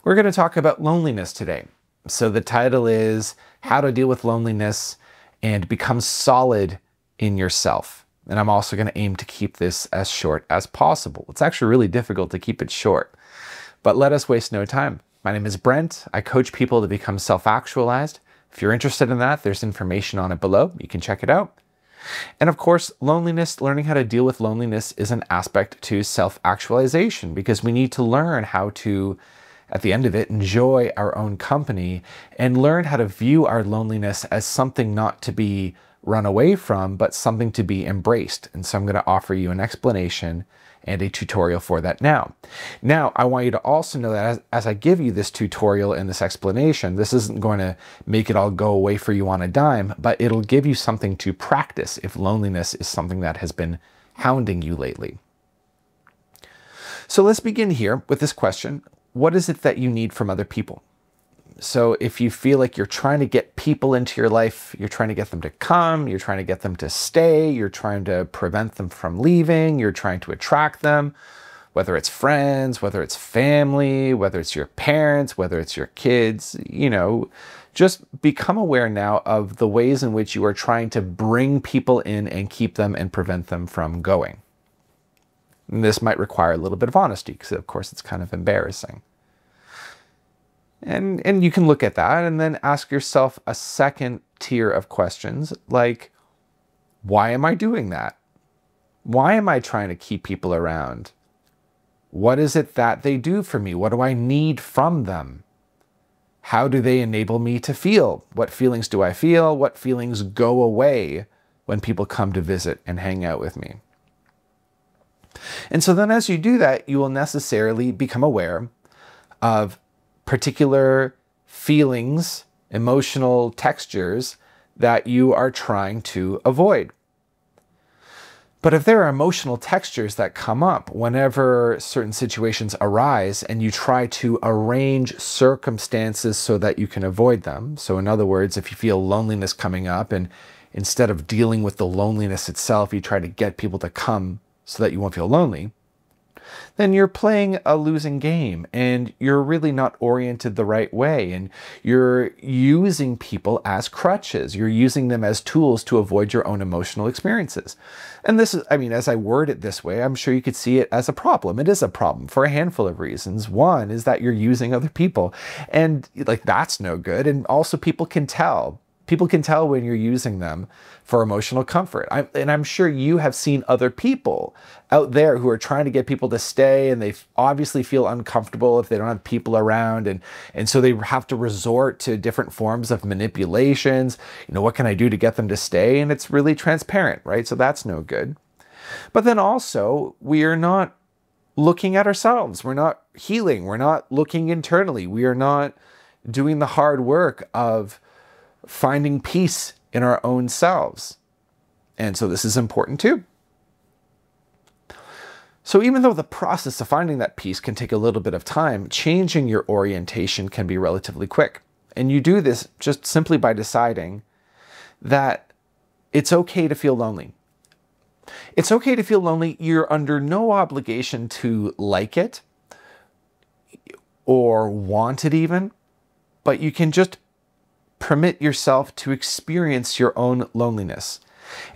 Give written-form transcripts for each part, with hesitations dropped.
We're going to talk about loneliness today. So the title is How to Deal with Loneliness and Become Solid in Yourself. And I'm also going to aim to keep this as short as possible. It's actually really difficult to keep it short, but let us waste no time. My name is Brent. I coach people to become self-actualized. If you're interested in that, there's information on it below. You can check it out. And of course, loneliness, learning how to deal with loneliness is an aspect to self-actualization because we need to learn how to, at the end of it, enjoy our own company and learn how to view our loneliness as something not to be run away from, but something to be embraced. And so I'm going to offer you an explanation and a tutorial for that now. Now, I want you to also know that as I give you this tutorial and this explanation, this isn't going to make it all go away for you on a dime, but it'll give you something to practice if loneliness is something that has been hounding you lately. So let's begin here with this question. What is it that you need from other people? So if you feel like you're trying to get people into your life, you're trying to get them to come, you're trying to get them to stay, you're trying to prevent them from leaving, you're trying to attract them, whether it's friends, whether it's family, whether it's your parents, whether it's your kids, just become aware now of the ways in which you are trying to bring people in and keep them and prevent them from going. And this might require a little bit of honesty because, of course, it's kind of embarrassing. And you can look at that and then ask yourself a second tier of questions like, why am I doing that? Why am I trying to keep people around? What is it that they do for me? What do I need from them? How do they enable me to feel? What feelings do I feel? What feelings go away when people come to visit and hang out with me? And so then as you do that, you will necessarily become aware of particular feelings, emotional textures that you are trying to avoid. But if there are emotional textures that come up whenever certain situations arise and you try to arrange circumstances so that you can avoid them, so in other words, if you feel loneliness coming up and instead of dealing with the loneliness itself, you try to get people to come so that you won't feel lonely, then you're playing a losing game and you're really not oriented the right way. And you're using people as crutches. You're using them as tools to avoid your own emotional experiences. And this is, as I word it this way, I'm sure you could see it as a problem. It is a problem for a handful of reasons. One is that you're using other people and that's no good. And also people can tell. People can tell when you're using them for emotional comfort. I'm sure you have seen other people out there who are trying to get people to stay and they obviously feel uncomfortable if they don't have people around. And so they have to resort to different forms of manipulations. What can I do to get them to stay? And it's really transparent, right? So that's no good. But then also we are not looking at ourselves. We're not healing. We're not looking internally. We are not doing the hard work of finding peace in our own selves. And so this is important too. So even though the process of finding that peace can take a little bit of time, changing your orientation can be relatively quick. And you do this just simply by deciding that it's okay to feel lonely. It's okay to feel lonely. You're under no obligation to like it or want it even, but you can just permit yourself to experience your own loneliness.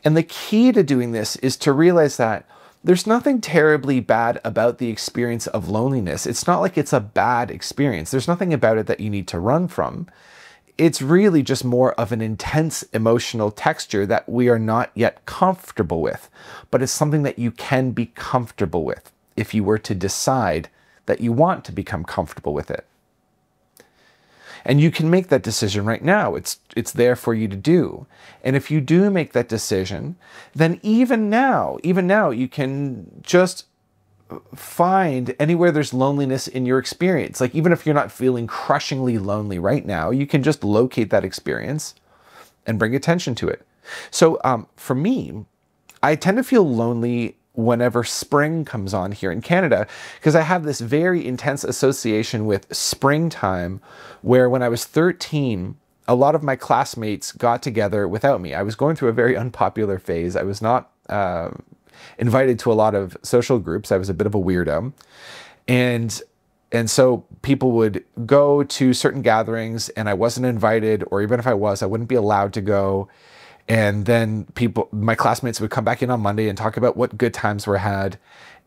And the key to doing this is to realize that there's nothing terribly bad about the experience of loneliness. It's not like it's a bad experience. There's nothing about it that you need to run from. It's really just more of an intense emotional texture that we are not yet comfortable with, but it's something that you can be comfortable with if you were to decide that you want to become comfortable with it. And you can make that decision right now. It's there for you to do. And if you do make that decision, then even now, you can just find anywhere there's loneliness in your experience. Like even if you're not feeling crushingly lonely right now, you can just locate that experience and bring attention to it. So for me, I tend to feel lonely whenever spring comes on here in Canada, because I have this very intense association with springtime, where when I was 13, a lot of my classmates got together without me. I was going through a very unpopular phase. I was not invited to a lot of social groups. I was a bit of a weirdo. And And so people would go to certain gatherings and I wasn't invited, or even if I was, I wouldn't be allowed to go. And then my classmates would come back in on Monday and talk about what good times were had.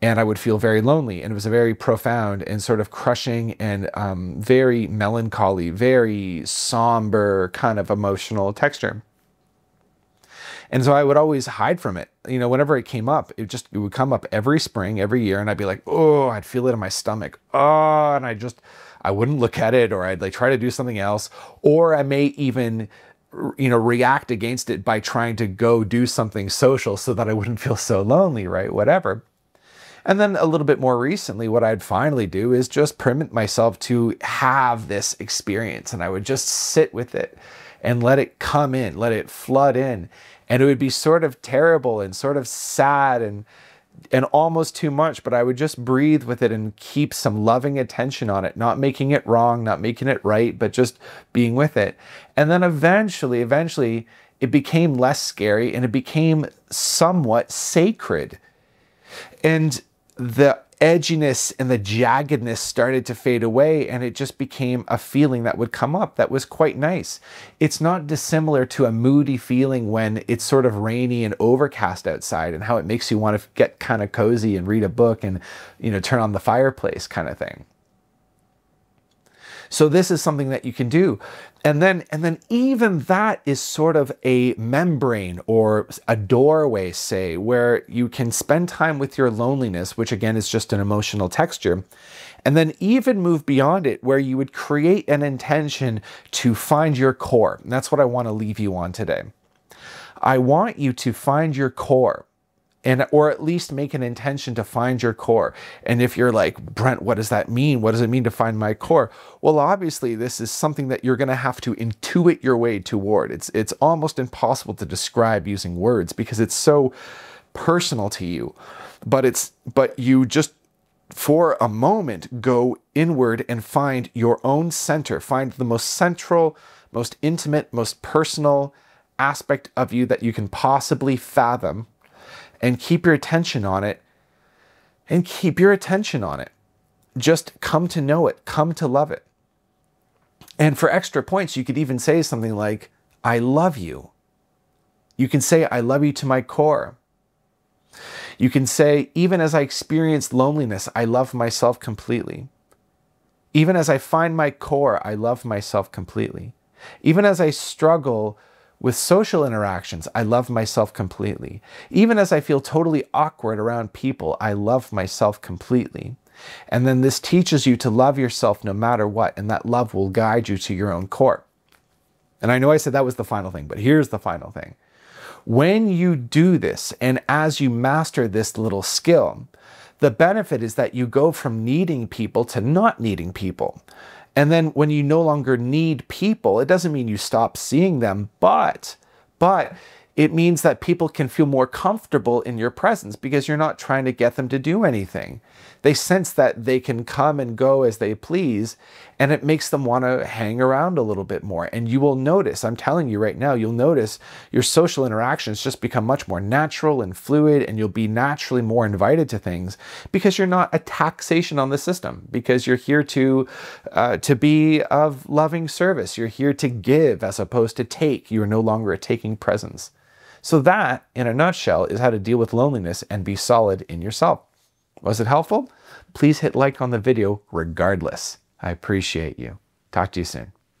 And I would feel very lonely. And it was a very profound and sort of crushing and very melancholy, very somber kind of emotional texture. And so I would always hide from it. You know, whenever it came up, it would come up every spring, every year. And I'd be like, oh, I'd feel it in my stomach. Oh, and I wouldn't look at it, or I'd like try to do something else. Or I may even, you know, react against it by trying to go do something social so that I wouldn't feel so lonely, right? Whatever. And then a little bit more recently, what I'd finally do is just permit myself to have this experience. And I would just sit with it and let it come in, let it flood in. And it would be sort of terrible and sort of sad and almost too much, but I would just breathe with it and keep some loving attention on it, not making it wrong, not making it right, but just being with it. And then eventually, it became less scary and it became somewhat sacred. And the edginess and the jaggedness started to fade away, and it just became a feeling that would come up that was quite nice. It's not dissimilar to a moody feeling when it's sort of rainy and overcast outside, and how it makes you want to get kind of cozy and read a book and, you know, turn on the fireplace kind of thing. So this is something that you can do. And then even that is sort of a membrane or a doorway, say, where you can spend time with your loneliness, which again is just an emotional texture, and then even move beyond it, where you would create an intention to find your core. And that's what I want to leave you on today. I want you to find your core. Or at least make an intention to find your core. And if you're like, Brent, what does that mean? What does it mean to find my core? Well, obviously, this is something that you're going to have to intuit your way toward. It's almost impossible to describe using words because it's so personal to you. But you just, for a moment, go inward and find your own center. Find the most central, most intimate, most personal aspect of you that you can possibly fathom. And keep your attention on it, and keep your attention on it. Just come to know it, come to love it. And for extra points, you could even say something like, I love you. You can say, I love you to my core. You can say, even as I experience loneliness, I love myself completely. Even as I find my core, I love myself completely. Even as I struggle with social interactions, I love myself completely. Even as I feel totally awkward around people, I love myself completely. And then this teaches you to love yourself no matter what, and that love will guide you to your own core. And I know I said that was the final thing, but here's the final thing. When you do this, and as you master this little skill, the benefit is that you go from needing people to not needing people. And then when you no longer need people, it doesn't mean you stop seeing them, but it means that people can feel more comfortable in your presence because you're not trying to get them to do anything. They sense that they can come and go as they please, and it makes them want to hang around a little bit more. And you will notice, I'm telling you right now, you'll notice your social interactions just become much more natural and fluid, and you'll be naturally more invited to things because you're not a taxation on the system, because you're here to be of loving service. You're here to give as opposed to take. You're no longer a taking presence. So that, in a nutshell, is how to deal with loneliness and be solid in yourself. Was it helpful? Please hit like on the video regardless. I appreciate you. Talk to you soon.